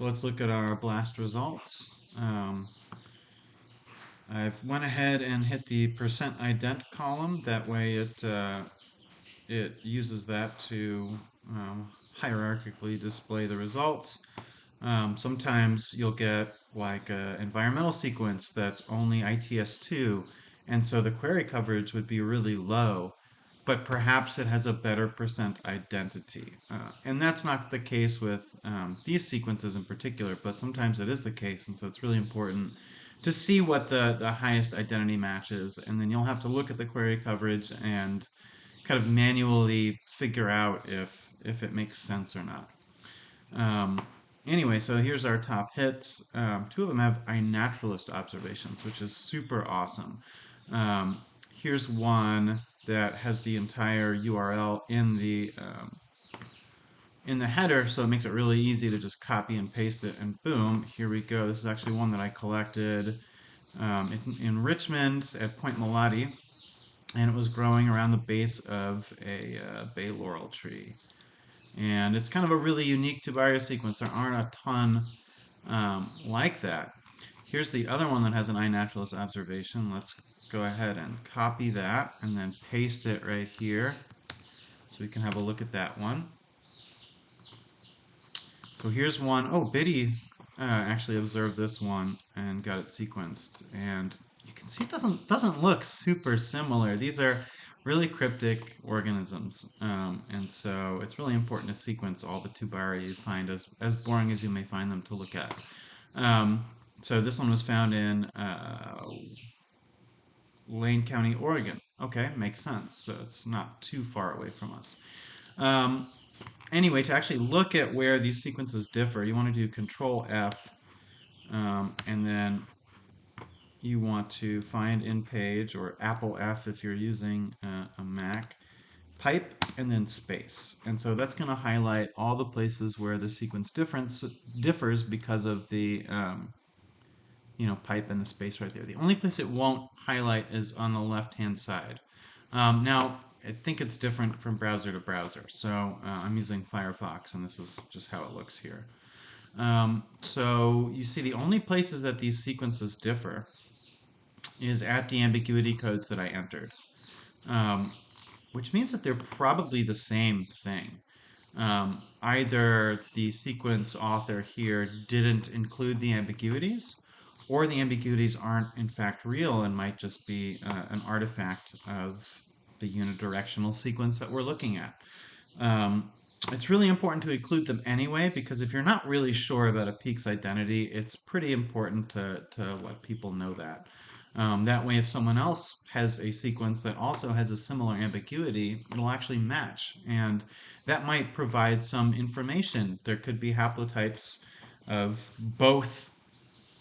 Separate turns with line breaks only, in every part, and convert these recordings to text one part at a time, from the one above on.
So let's look at our BLAST results. I've went ahead and hit the percent ident column. That way it uses that to hierarchically display the results. Sometimes you'll get like an environmental sequence that's only ITS2, and so the query coverage would be really low, but perhaps it has a better percent identity. And that's not the case with these sequences in particular, but sometimes it is the case, and so it's really important to see what the highest identity match is, and then you'll have to look at the query coverage and kind of manually figure out if it makes sense or not. Um, anyway, so here's our top hits. Two of them have iNaturalist observations, which is super awesome. Here's one that has the entire URL in the header, so it makes it really easy to just copy and paste it, and boom, here we go. This is actually one that I collected in Richmond at Point Mulati, and it was growing around the base of a bay laurel tree. And it's kind of a really unique Tubaria sequence. There aren't a ton like that. Here's the other one that has an iNaturalist observation. Let's go ahead and copy that and then paste it right here so we can have a look at that one. So here's one. Oh, Biddy actually observed this one and got it sequenced. And you can see it doesn't look super similar. These are really cryptic organisms, and so it's really important to sequence all the Tubaria you find, as boring as you may find them to look at. So this one was found in Lane County, Oregon. Okay, makes sense. So it's not too far away from us. Um, anyway, to actually look at where these sequences differ, you want to do Control F, and then you want to find in page, or Apple F if you're using a Mac, pipe, and then space. And so that's going to highlight all the places where the sequence differs because of the pipe and the space right there. The only place it won't highlight is on the left-hand side. Now, I think it's different from browser to browser. So I'm using Firefox, and this is just how it looks here. So you see the only places that these sequences differ is at the ambiguity codes that I entered, which means that they're probably the same thing. Either the sequence author here didn't include the ambiguities, or the ambiguities aren't in fact real and might just be an artifact of the unidirectional sequence that we're looking at. It's really important to include them anyway, because if you're not really sure about a peak's identity, it's pretty important to let people know that. That way, if someone else has a sequence that also has a similar ambiguity, it'll actually match. And that might provide some information. There could be haplotypes of both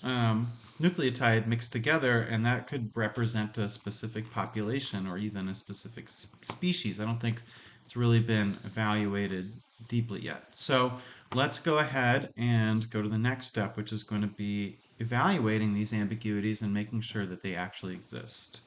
nucleotide mixed together, and that could represent a specific population or even a specific species. I don't think it's really been evaluated deeply yet. So let's go ahead and go to the next step, which is going to be evaluating these ambiguities and making sure that they actually exist.